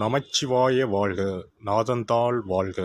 நமச்சிவாய வாழ்க. நாதந்தாள் வாழ்க.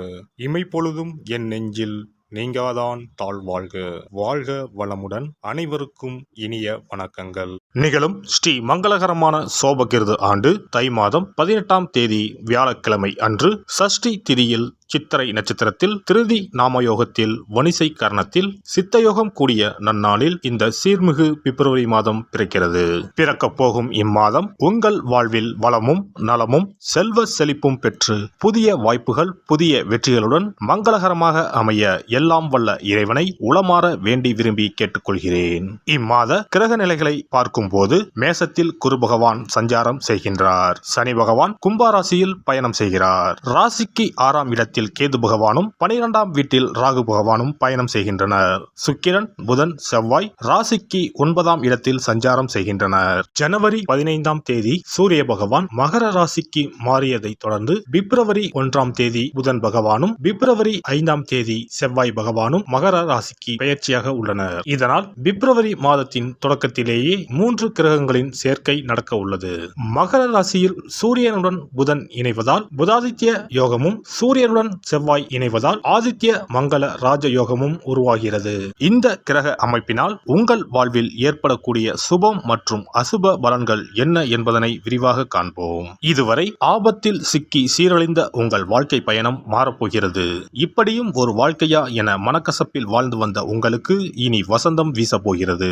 இமைப்பொழுதும் என் நெஞ்சில் நீங்காதான் தாழ் வாழ்க. வாழ்க வளமுடன். அனைவருக்கும் இனிய வணக்கங்கள். நிகழும் ஸ்ரீ மங்களகரமான சோபகிருது ஆண்டு தை மாதம் 18ஆம் தேதி வியாழக்கிழமை அன்று சஷ்டி திதியில் சித்திரை நட்சத்திரத்தில் திருதி நாமயோகத்தில் வணிசை கரணத்தில் சித்தயோகம் கூடிய நன்னாளில் இந்த சீர்மிகு பிப்ரவரி மாதம் பிறக்கிறது. பிறக்கப் போகும் இம்மாதம் உங்கள் வாழ்வில் வளமும் நலமும் செல்வ செழிப்பும் பெற்று புதிய வாய்ப்புகள் புதிய வெற்றிகளுடன் மங்களகரமாக அமைய எல்லாம் வல்ல இறைவனை உளமாற வேண்டி விரும்பி கேட்டுக்கொள்கிறேன். இம்மாத கிரக நிலைகளை பார்க்கும் போது மேசத்தில் குரு பகவான் சஞ்சாரம் செய்கின்றார். சனி பகவான் கும்பராசியில் பயணம் செய்கிறார். ராசிக்கு 6ஆம் இடத்தில் கேது பகவானும் 12ஆம் வீட்டில் ராகு பகவானும் பயணம் செய்கின்றனர். சுக்கிரன் புதன் செவ்வாய் ராசிக்கு 9ஆம் இடத்தில் சஞ்சாரம் செய்கின்றனர். ஜனவரி 15ஆம் தேதி சூரிய பகவான் மகர ராசிக்கு மாறியதை தொடர்ந்து பிப்ரவரி 1ஆம் தேதி புதன் பகவானும் பிப்ரவரி 5ஆம் தேதி செவ்வாய் பகவானும் மகர ராசிக்கு பெயர்ச்சியாக உள்ளனர். இதனால் பிப்ரவரி மாதத்தின் தொடக்கத்திலேயே 3 கிரகங்களின் சேர்க்கை நடக்க உள்ளது. மகர ராசியில் சூரியனுடன் புதன் இணைவதால் புதாதித்ய யோகமும் சூரியனுடன் செவ்வாய் இணைவதால் ஆதித்ய மங்கள ராஜயோகமும் உருவாகிறது. இந்த கிரக அமைப்பினால் உங்கள் வாழ்வில் ஏற்படக்கூடிய சுபம் மற்றும் அசுப பலன்கள் என்ன என்பதனை விரிவாக காண்போம். இதுவரை ஆபத்தில் சிக்கி சீரழிந்த உங்கள் வாழ்க்கை பயணம் மாறப்போகிறது. இப்படியும் ஒரு வாழ்க்கையா என மனக்கசப்பில் வாழ்ந்து வந்த உங்களுக்கு இனி வசந்தம் வீசப்போகிறது.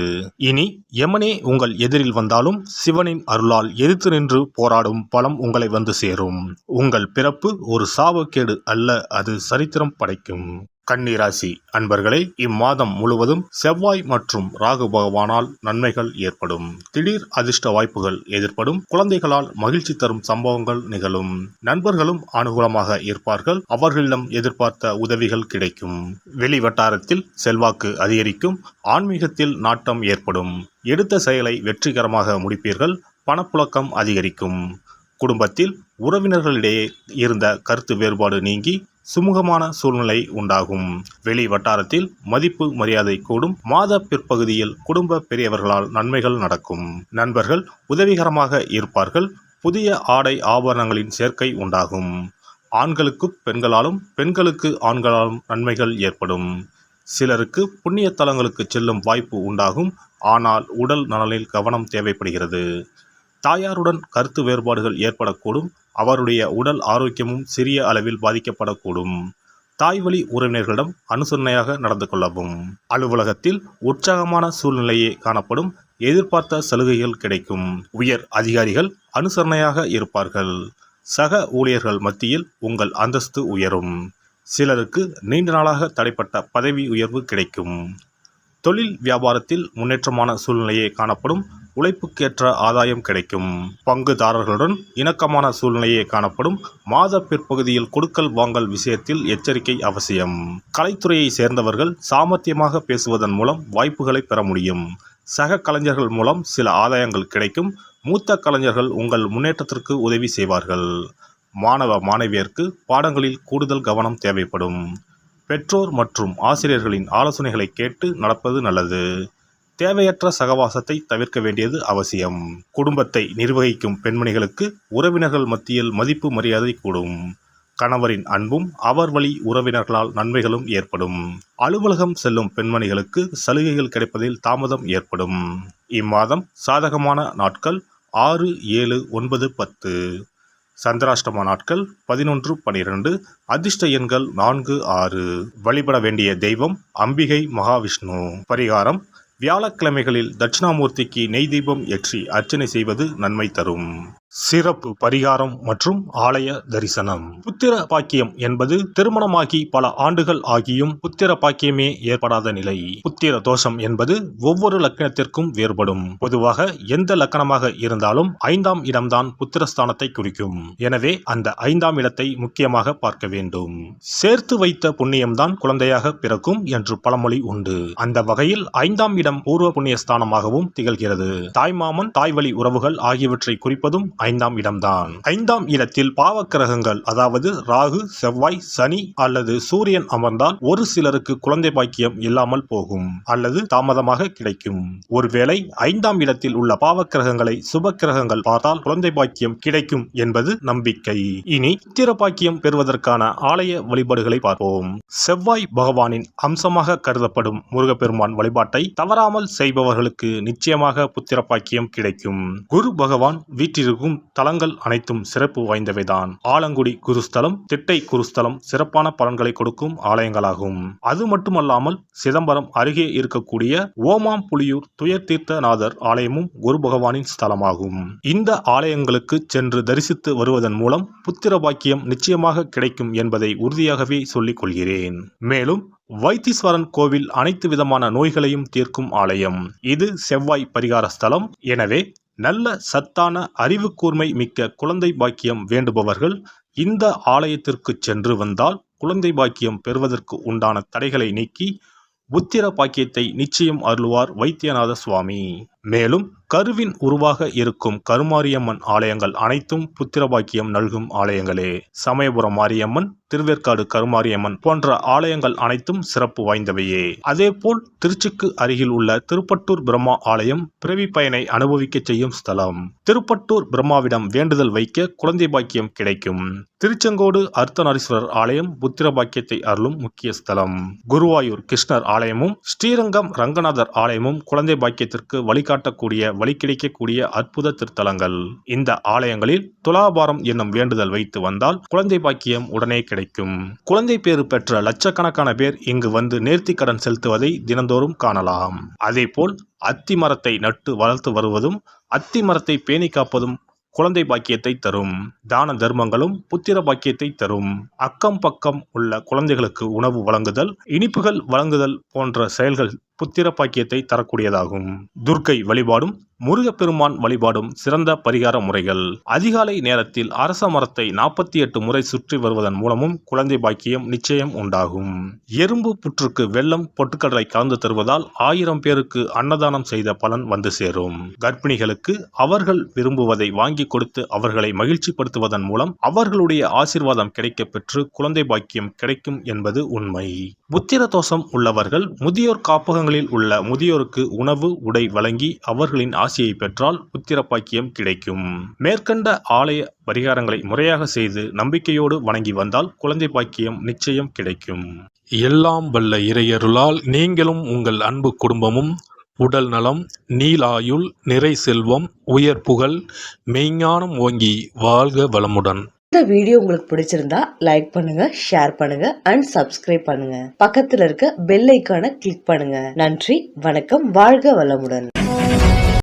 இனி யமனே உங்கள் எதிரில் வந்தாலும் சிவனின் அருளால் எதிர்த்து நின்று போராடும் பலம் உங்களை வந்து சேரும். உங்கள் பிறப்பு ஒரு சாபக்கேடு அல்ல, அது சரித்திரம் படைக்கும். கன்னிராசி அன்பர்களே, இம்மாதம் முழுவதும் செவ்வாய் மற்றும் ராகு பகவானால் நன்மைகள் ஏற்படும். திடீர் அதிர்ஷ்ட வாய்ப்புகள் எதிர்ப்படும். குழந்தைகளால் மகிழ்ச்சி தரும் சம்பவங்கள் நிகழும். நண்பர்களும் அனுகூலமாக இருப்பார்கள். அவர்களிடம் எதிர்பார்த்த உதவிகள் கிடைக்கும். வெளி வட்டாரத்தில் செல்வாக்கு அதிகரிக்கும். ஆன்மீகத்தில் நாட்டம் ஏற்படும். எடுத்த செயலை வெற்றிகரமாக முடிப்பீர்கள். பணப்புழக்கம் அதிகரிக்கும். குடும்பத்தில் உறவினர்களிடையே இருந்த கருத்து வேறுபாடு நீங்கி சுமூகமான சூழ்நிலை உண்டாகும். வெளி வட்டாரத்தில் மதிப்பு மரியாதை கூடும். மாத பிற்பகுதியில் குடும்ப பெரியவர்களால் நன்மைகள் நடக்கும். நண்பர்கள் உதவிகரமாக இருப்பார்கள். புதிய ஆடை ஆபரணங்களின் சேர்க்கை உண்டாகும். ஆண்களுக்கு பெண்களாலும் பெண்களுக்கு ஆண்களாலும் நன்மைகள் ஏற்படும். சிலருக்கு புண்ணிய தலங்களுக்கு செல்லும் வாய்ப்பு உண்டாகும். ஆனால் உடல் நலனில் கவனம் தேவைப்படுகிறது. தாயாருடன் கருத்து வேறுபாடுகள் ஏற்படக்கூடும். அவருடைய உடல் ஆரோக்கியமும் சிறிய அளவில் பாதிக்கப்படக்கூடும். தாய்வழி உறவினர்களிடம் அனுசரணையாக நடந்து கொள்ளவும். அலுவலகத்தில் உற்சாகமான சூழ்நிலையே காணப்படும். எதிர்பார்த்த சலுகைகள் கிடைக்கும். உயர் அதிகாரிகள் அனுசரணையாக இருப்பார்கள். சக ஊழியர்கள் மத்தியில் உங்கள் அந்தஸ்து உயரும். சிலருக்கு நீண்ட நாளாக தடைப்பட்ட பதவி உயர்வு கிடைக்கும். தொழில் வியாபாரத்தில் முன்னேற்றமான சூழ்நிலையே காணப்படும். உழைப்புக்கேற்ற ஆதாயம் கிடைக்கும். பங்குதாரர்களுடன் இணக்கமான சூழ்நிலையே காணப்படும். மாத பிற்பகுதியில் கொடுக்கல் வாங்கல் விஷயத்தில் எச்சரிக்கை அவசியம். கலைத்துறையை சேர்ந்தவர்கள் சாமர்த்தியமாக பேசுவதன் மூலம் வாய்ப்புகளை பெற முடியும். சக கலைஞர்கள் மூலம் சில ஆதாயங்கள் கிடைக்கும். மூத்த கலைஞர்கள் உங்கள் முன்னேற்றத்திற்கு உதவி செய்வார்கள். மாணவ மாணவியருக்கு பாடங்களில் கூடுதல் கவனம் தேவைப்படும். பெற்றோர் மற்றும் ஆசிரியர்களின் ஆலோசனைகளை கேட்டு நடப்பது நல்லது. தேவையற்ற சகவாசத்தை தவிர்க்க வேண்டியது அவசியம். குடும்பத்தை நிர்வகிக்கும் பெண்மணிகளுக்கு உறவினர்கள் மத்தியில் மதிப்பு மரியாதை கூடும். கணவரின் அன்பும் அவர் வழி உறவினர்களால் நன்மைகளும் ஏற்படும். அலுவலகம் செல்லும் பெண்மணிகளுக்கு சலுகைகள் கிடைப்பதில் தாமதம் ஏற்படும். இம்மாதம் சாதகமான நாட்கள் 6, 7, 9, 10. சந்திராஷ்டம நாட்கள் 11, 12. அதிர்ஷ்ட எண்கள் 4, 6. வழிபட வேண்டிய தெய்வம் அம்பிகை மகாவிஷ்ணு. பரிகாரம்: வியாழக்கிழமைகளில் தட்சிணாமூர்த்திக்கு நெய் தீபம் ஏற்றி அர்ச்சனை செய்வது நன்மை தரும். சிறப்பு பரிகாரம் மற்றும் ஆலய தரிசனம். புத்திர பாக்கியம் என்பது திருமணமாகி பல ஆண்டுகள் ஆகியும் புத்திர பாக்கியமே ஏற்படாத நிலை. புத்திர தோஷம் என்பது ஒவ்வொரு லக்னத்திற்கும் வேறுபடும். பொதுவாக எந்த லக்னமாக இருந்தாலும் 5ஆம் இடம்தான் புத்திரஸ்தானத்தை குறிக்கும். எனவே அந்த 5ஆம் இடத்தை முக்கியமாக பார்க்க வேண்டும். சேர்த்து வைத்த புண்ணியம்தான் குழந்தையாக பிறக்கும் என்று பழமொழி உண்டு. அந்த வகையில் 5ஆம் இடம் பூர்வ புண்ணிய ஸ்தானமாகவும் திகழ்கிறது. தாய்மாமன் தாய்வழி உறவுகள் ஆகியவற்றை குறிப்பதும் 5ஆம் இடம்தான். 5ஆம் இடத்தில் பாவக்கிரகங்கள் அதாவது ராகு, செவ்வாய், சனி அல்லது சூரியன் அமர்ந்தால் ஒரு சிலருக்கு குழந்தை பாக்கியம் இல்லாமல் போகும் அல்லது தாமதமாக கிடைக்கும். ஒருவேளை 5ஆம் இடத்தில் உள்ள பாவக்கிரகங்களை சுப கிரகங்கள் பார்த்தால் குழந்தை பாக்கியம் கிடைக்கும் என்பது நம்பிக்கை. இனி புத்திர பாக்கியம் பெறுவதற்கான ஆலய வழிபாடுகளை பார்ப்போம். செவ்வாய் பகவானின் அம்சமாக கருதப்படும் முருகப்பெருமான் வழிபாட்டை தவறாமல் செய்பவர்களுக்கு நிச்சயமாக புத்திர பாக்கியம் கிடைக்கும். குரு பகவான் வீற்றிருக்கும் தலங்கள் அனைத்தும் சிறப்பு வாய்ந்தவைதான். ஆலங்குடி குருஸ்தலம், திட்டை குருஸ்தலம் சிறப்பான பலன்களை கொடுக்கும் ஆலயங்களாகும். அது மட்டுமல்லாமல் சிதம்பரம் அருகே இருக்கக்கூடிய ஓமாம்புலியூர் துயர்தீர்த்தநாதர் ஆலயமும் குரு பகவானின் ஸ்தலமாகும். இந்த ஆலயங்களுக்கு சென்று தரிசித்து வருவதன் மூலம் புத்திர பாக்கியம் நிச்சயமாக கிடைக்கும் என்பதை உறுதியாகவே சொல்லிக் கொள்கிறேன். மேலும் வைத்தீஸ்வரன் கோவில் அனைத்து விதமான நோய்களையும் தீர்க்கும் ஆலயம். இது செவ்வாய் பரிகார ஸ்தலம். எனவே நல்ல சத்தான அறிவு கூர்மை மிக்க குழந்தை பாக்கியம் வேண்டுபவர்கள் இந்த ஆலயத்திற்கு சென்று வந்தால் குழந்தை பாக்கியம் பெறுவதற்கு உண்டான தடைகளை நீக்கி புத்திர பாக்கியத்தை நிச்சயம் அருள்வார் வைத்தியநாத சுவாமி. மேலும் கருவின் உருவாக இருக்கும் கருமாரியம்மன் ஆலயங்கள் அனைத்தும் புத்திர பாக்கியம் நல்கும் ஆலயங்களே. சமயபுரம் மாரியம்மன், திருவேற்காடு கருமாரியம்மன் போன்ற ஆலயங்கள் அனைத்தும் சிறப்பு வாய்ந்தவையே. அதேபோல் திருச்சிக்கு அருகில் உள்ள திருப்பட்டூர் பிரம்மா ஆலயம் பிறவி பயனை அனுபவிக்க செய்யும் ஸ்தலம். திருப்பட்டூர் பிரம்மாவிடம் வேண்டுதல் வைக்க குழந்தை பாக்கியம் கிடைக்கும். திருச்செங்கோடு அர்த்தநாரீஸ்வரர் ஆலயம் புத்திர பாக்கியத்தை அருளும் முக்கிய ஸ்தலம். குருவாயூர் கிருஷ்ணர் ஆலயமும் ஸ்ரீரங்கம் ரங்கநாதர் ஆலயமும் குழந்தை பாக்கியத்திற்கு வழிகாட்டக்கூடிய வழி கிடைக்கக்கூடிய அற்புத திருத்தலங்கள். இந்த ஆலயங்களில் துலாபாரம் என்னும் வேண்டுதல் வைத்து வந்தால் குழந்தை பாக்கியம் உடனே கிடைக்கும். குழந்தை பேறு பெற்ற லட்சக்கணக்கான பேர் இங்கு வந்து நேர்த்தி கடன் செலுத்துவதை தினந்தோறும் காணலாம். அதேபோல் அத்தி மரத்தை நட்டு வளர்த்து வருவதும் அத்தி மரத்தை பேணி காப்பதும் குழந்தை பாக்கியத்தை தரும். தான தர்மங்களும் புத்திர பாக்கியத்தை தரும். அக்கம் பக்கம் உள்ள குழந்தைகளுக்கு உணவு வழங்குதல், இனிப்புகள் வழங்குதல் போன்ற செயல்கள் புத்திர பாக்கியத்தை தரக்கூடியதாகும். துர்க்கை வழிபாடும் முருகப்பெருமான் வழிபாடும் சிறந்த பரிகார முறைகள். அதிகாலை நேரத்தில் அரச மரத்தை 48 முறை சுற்றி வருவதன் மூலமும் குழந்தை பாக்கியம் நிச்சயம் உண்டாகும். எறும்பு புற்றுக்கு வெல்லம் பொட்டுக்கடலை கலந்து தருவதால் 1000 பேருக்கு அன்னதானம் செய்த பலன் வந்து சேரும். கர்ப்பிணிகளுக்கு அவர்கள் விரும்புவதை வாங்கி கொடுத்து அவர்களை மகிழ்ச்சிப்படுத்துவதன் மூலம் அவர்களுடைய ஆசீர்வாதம் கிடைக்க பெற்று குழந்தை பாக்கியம் கிடைக்கும் என்பது உண்மை. புத்திர தோஷம் உள்ளவர்கள் முதியோர் காப்பகங்களில் உள்ள முதியோருக்கு உணவு உடை வழங்கி அவர்களின் ஆசையை பெற்றால் புத்திர பாக்கியம் கிடைக்கும். மேற்கண்ட ஆலய பரிகாரங்களை முறையாக செய்து நம்பிக்கையோடு வணங்கி வந்தால் குழந்தை பாக்கியம் நிச்சயம் கிடைக்கும். எல்லாம் வல்ல இறையருளால் நீங்களும் உங்கள் அன்பு குடும்பமும் உடல் நலம், நீலாயுள், நிறை செல்வம், உயர் புகழ், மெய்ஞானம் ஓங்கி வாழ்க வளமுடன். இந்த வீடியோ உங்களுக்கு பிடிச்சிருந்தா லைக் பண்ணுங்க, ஷேர் பண்ணுங்க அண்ட் சப்ஸ்கிரைப் பண்ணுங்க. பக்கத்துல இருக்க பெல் ஐகானை கிளிக் பண்ணுங்க. நன்றி, வணக்கம், வாழ்க வளமுடன்.